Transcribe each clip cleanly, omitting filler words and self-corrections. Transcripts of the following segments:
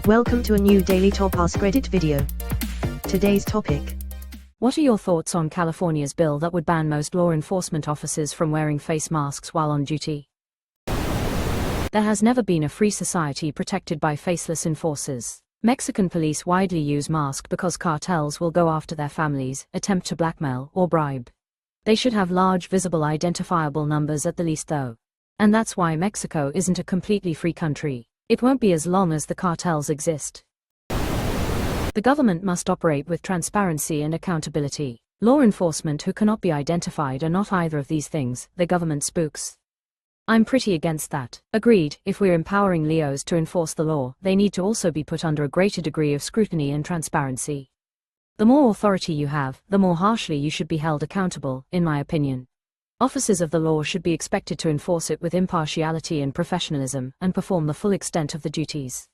Welcome to a new Daily Top Askreddit video. Today's topic. What are your thoughts on California's bill that would ban most law enforcement officers from wearing face masks while on duty? There has never been a free society protected by faceless enforcers. Mexican police widely use masks because cartels will go after their families, attempt to blackmail, or bribe. They should have large, visible, identifiable numbers at the least though. And that's why Mexico isn't a completely free country. It won't be as long as the cartels exist. The government must operate with transparency and accountability. Law enforcement who cannot be identified are not either of these things, they're government spooks. I'm pretty against that. Agreed, if we're empowering LEOs to enforce the law, they need to also be put under a greater degree of scrutiny and transparency. The more authority you have, the more harshly you should be held accountable, in my opinion. Officers of the law should be expected to enforce it with impartiality and professionalism, and perform the full extent of the duties.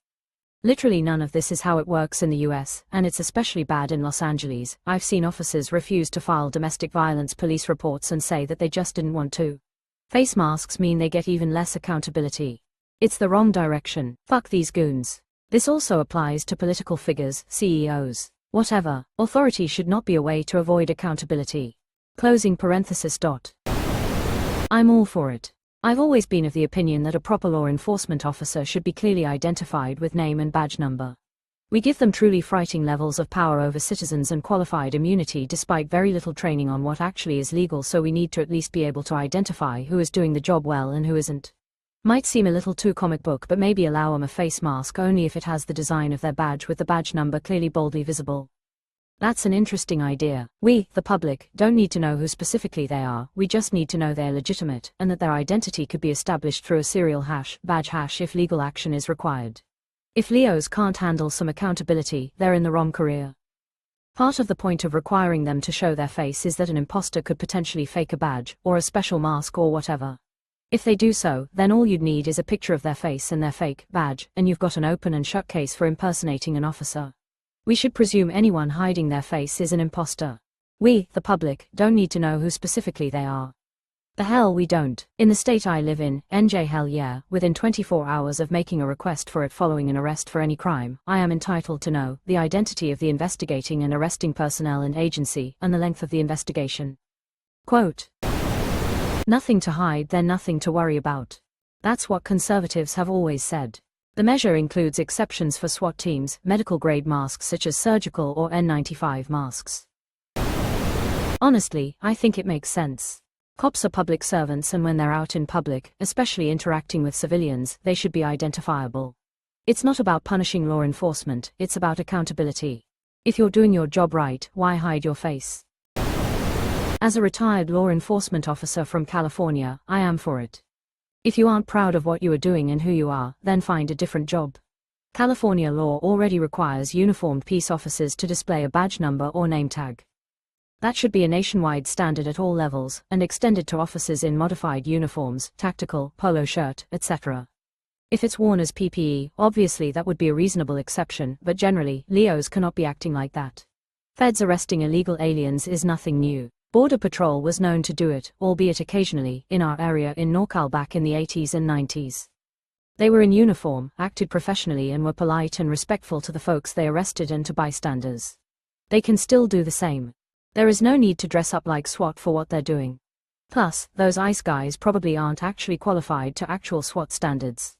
Literally none of this is how it works in the US, and it's especially bad in Los Angeles. I've seen officers refuse to file domestic violence police reports and say that they just didn't want to. Face masks mean they get even less accountability. It's the wrong direction. Fuck these goons. This also applies to political figures, CEOs, whatever. Authority should not be a way to avoid accountability. Closing parenthesis. I'm all for it. I've always been of the opinion that a proper law enforcement officer should be clearly identified with name and badge number. We give them truly frightening levels of power over citizens and qualified immunity despite very little training on what actually is legal, so we need to at least be able to identify who is doing the job well and who isn't. Might seem a little too comic book, but maybe allow them a face mask only if it has the design of their badge with the badge number clearly boldly visible. That's an interesting idea. We, the public, don't need to know who specifically they are, we just need to know they're legitimate, and that their identity could be established through a serial hash, badge hash if legal action is required. If LEOs can't handle some accountability, they're in the wrong career. Part of the point of requiring them to show their face is that an imposter could potentially fake a badge, or a special mask or whatever. If they do so, then all you'd need is a picture of their face and their fake badge, and you've got an open and shut case for impersonating an officer. We should presume anyone hiding their face is an imposter. We, the public, don't need to know who specifically they are. The hell we don't. In the state I live in, NJ, hell yeah, within 24 hours of making a request for it following an arrest for any crime, I am entitled to know the identity of the investigating and arresting personnel and agency, and the length of the investigation. Quote. Nothing to hide, then nothing to worry about. That's what conservatives have always said. The measure includes exceptions for SWAT teams, medical-grade masks such as surgical or N95 masks. Honestly, I think it makes sense. Cops are public servants, and when they're out in public, especially interacting with civilians, they should be identifiable. It's not about punishing law enforcement, it's about accountability. If you're doing your job right, why hide your face? As a retired law enforcement officer from California, I am for it. If you aren't proud of what you are doing and who you are, then find a different job. California law already requires uniformed peace officers to display a badge number or name tag. That should be a nationwide standard at all levels, and extended to officers in modified uniforms, tactical, polo shirt, etc. If it's worn as PPE, obviously that would be a reasonable exception, but generally, LEOs cannot be acting like that. Feds arresting illegal aliens is nothing new. Border Patrol was known to do it, albeit occasionally, in our area in NorCal back in the 80s and 90s. They were in uniform, acted professionally, and were polite and respectful to the folks they arrested and to bystanders. They can still do the same. There is no need to dress up like SWAT for what they're doing. Plus, those ICE guys probably aren't actually qualified to actual SWAT standards.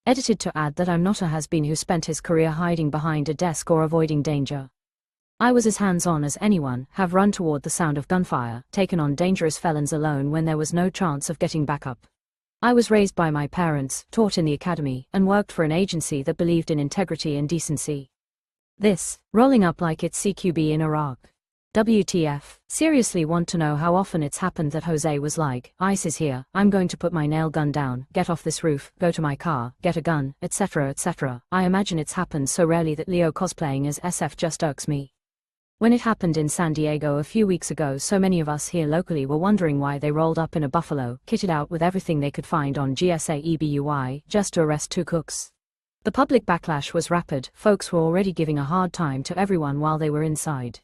Edited to add that I'm not a has-been who spent his career hiding behind a desk or avoiding danger. I was as hands-on as anyone, have run toward the sound of gunfire, taken on dangerous felons alone when there was no chance of getting back up. I was raised by my parents, taught in the academy, and worked for an agency that believed in integrity and decency. This, rolling up like it's CQB in Iraq. WTF, seriously want to know how often it's happened that Jose was like, ICE is here, I'm going to put my nail gun down, get off this roof, go to my car, get a gun, etc. etc. I imagine it's happened so rarely that Leo cosplaying as SF just irks me. When it happened in San Diego a few weeks ago, so many of us here locally were wondering why they rolled up in a Buffalo, kitted out with everything they could find on GSA-EBUI, just to arrest two cooks. The public backlash was rapid, folks were already giving a hard time to everyone while they were inside.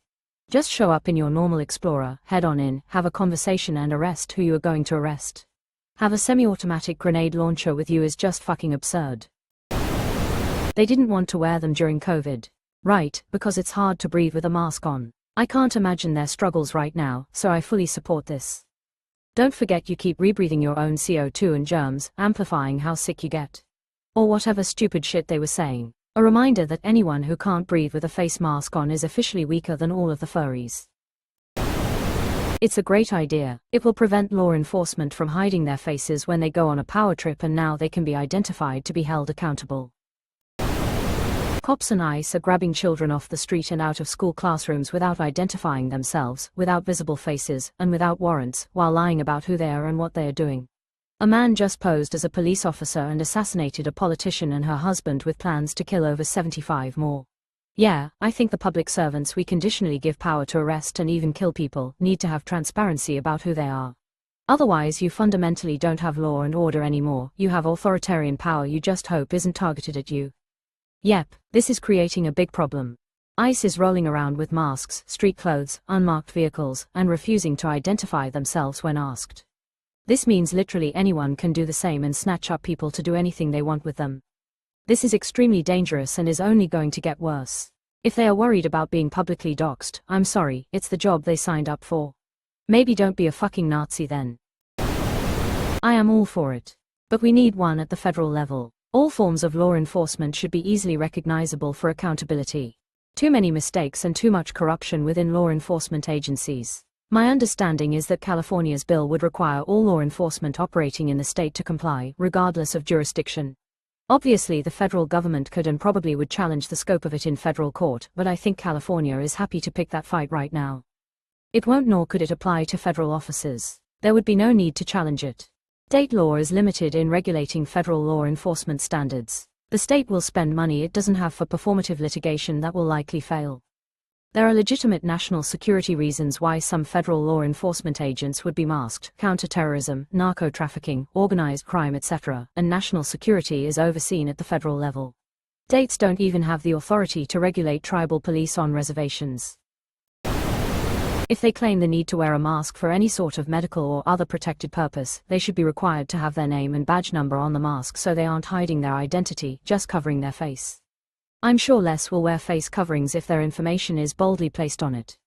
Just show up in your normal Explorer, head on in, have a conversation and arrest who you are going to arrest. Have a semi-automatic grenade launcher with you is just fucking absurd. They didn't want to wear them during COVID. Right, because it's hard to breathe with a mask on. I can't imagine their struggles right now, so I fully support this. Don't forget you keep rebreathing your own CO2 and germs, amplifying how sick you get. Or whatever stupid shit they were saying. A reminder that anyone who can't breathe with a face mask on is officially weaker than all of the furries. It's a great idea. It will prevent law enforcement from hiding their faces when they go on a power trip, and now they can be identified to be held accountable. Cops and ICE are grabbing children off the street and out of school classrooms without identifying themselves, without visible faces, and without warrants, while lying about who they are and what they are doing. A man just posed as a police officer and assassinated a politician and her husband with plans to kill over 75 more. Yeah, I think the public servants we conditionally give power to arrest and even kill people need to have transparency about who they are. Otherwise you fundamentally don't have law and order anymore, you have authoritarian power you just hope isn't targeted at you. Yep, this is creating a big problem. ICE is rolling around with masks, street clothes, unmarked vehicles, and refusing to identify themselves when asked. This means literally anyone can do the same and snatch up people to do anything they want with them. This is extremely dangerous and is only going to get worse. If they are worried about being publicly doxxed, I'm sorry, it's the job they signed up for. Maybe don't be a fucking Nazi then. I am all for it. But we need one at the federal level. All forms of law enforcement should be easily recognizable for accountability. Too many mistakes and too much corruption within law enforcement agencies. My understanding is that California's bill would require all law enforcement operating in the state to comply, regardless of jurisdiction. Obviously, the federal government could and probably would challenge the scope of it in federal court, but I think California is happy to pick that fight right now. It won't, nor could it apply to federal officers. There would be no need to challenge it. State law is limited in regulating federal law enforcement standards. The state will spend money it doesn't have for performative litigation that will likely fail. There are legitimate national security reasons why some federal law enforcement agents would be masked: counterterrorism, narco-trafficking, organized crime, etc., and national security is overseen at the federal level. States don't even have the authority to regulate tribal police on reservations. If they claim the need to wear a mask for any sort of medical or other protected purpose, they should be required to have their name and badge number on the mask so they aren't hiding their identity, just covering their face. I'm sure less will wear face coverings if their information is boldly placed on it.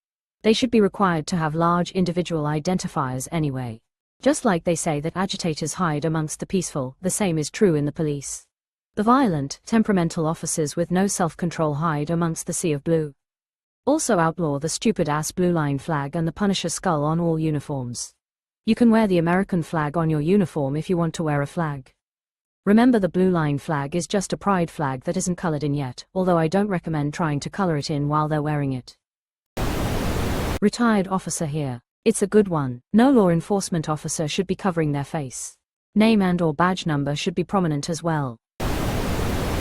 They should be required to have large individual identifiers anyway. Just like they say that agitators hide amongst the peaceful, the same is true in the police. The violent, temperamental officers with no self-control hide amongst the sea of blue. Also outlaw the stupid-ass blue line flag and the Punisher skull on all uniforms. You can wear the American flag on your uniform if you want to wear a flag. Remember, the blue line flag is just a pride flag that isn't colored in yet, although I don't recommend trying to color it in while they're wearing it. Retired officer here. It's a good one. No law enforcement officer should be covering their face. Name and/or badge number should be prominent as well.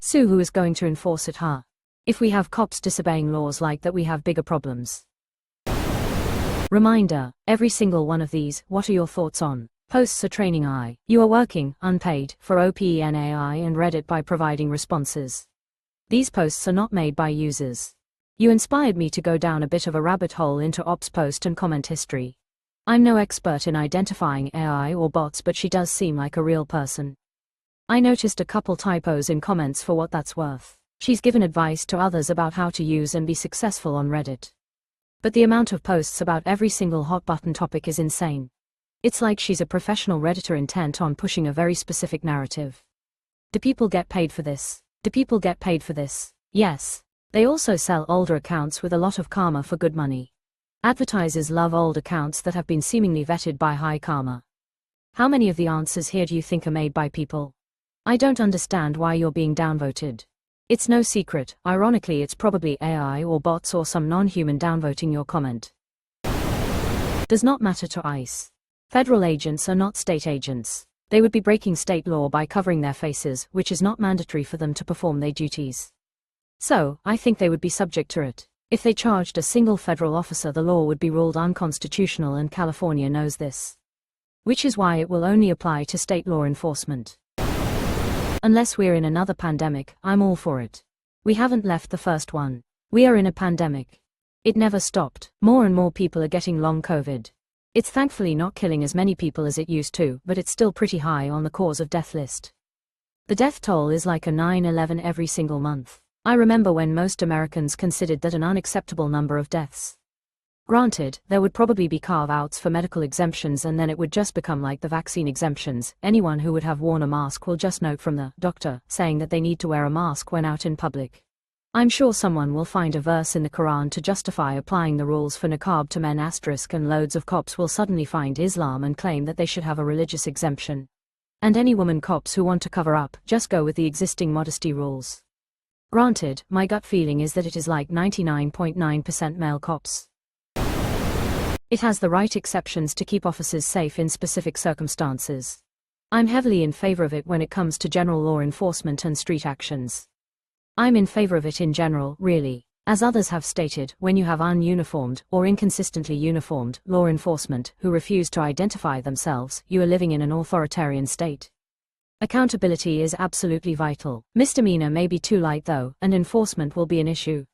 Sue who is going to enforce it, huh? If we have cops disobeying laws like that, we have bigger problems. Reminder, every single one of these, what are your thoughts on? Posts are training AI. You are working, unpaid, for OpenAI and Reddit by providing responses. These posts are not made by users. You inspired me to go down a bit of a rabbit hole into ops post and comment history. I'm no expert in identifying AI or bots, but she does seem like a real person. I noticed a couple typos in comments for what that's worth. She's given advice to others about how to use and be successful on Reddit. But the amount of posts about every single hot button topic is insane. It's like she's a professional Redditor intent on pushing a very specific narrative. Do people get paid for this? Do people get paid for this? Yes. They also sell older accounts with a lot of karma for good money. Advertisers love old accounts that have been seemingly vetted by high karma. How many of the answers here do you think are made by people? I don't understand why you're being downvoted. It's no secret, ironically it's probably AI or bots or some non-human downvoting your comment. Does not matter to ICE. Federal agents are not state agents. They would be breaking state law by covering their faces, which is not mandatory for them to perform their duties. So, I think they would be subject to it. If they charged a single federal officer, the law would be ruled unconstitutional, and California knows this. Which is why it will only apply to state law enforcement. Unless we're in another pandemic, I'm all for it. We haven't left the first one. We are in a pandemic. It never stopped. More and more people are getting long COVID. It's thankfully not killing as many people as it used to, but it's still pretty high on the cause of death list. The death toll is like a 9/11 every single month. I remember when most Americans considered that an unacceptable number of deaths. Granted, there would probably be carve-outs for medical exemptions, and then it would just become like the vaccine exemptions. Anyone who would have worn a mask will just note from the doctor saying that they need to wear a mask when out in public. I'm sure someone will find a verse in the Quran to justify applying the rules for niqab to men *, and loads of cops will suddenly find Islam and claim that they should have a religious exemption. And any woman cops who want to cover up just go with the existing modesty rules. Granted, my gut feeling is that it is like 99.9% male cops. It has the right exceptions to keep officers safe in specific circumstances. I'm heavily in favor of it when it comes to general law enforcement and street actions. I'm in favor of it in general, really. As others have stated, when you have ununiformed, or inconsistently uniformed, law enforcement who refuse to identify themselves, you are living in an authoritarian state. Accountability is absolutely vital. Misdemeanor may be too light though, and enforcement will be an issue.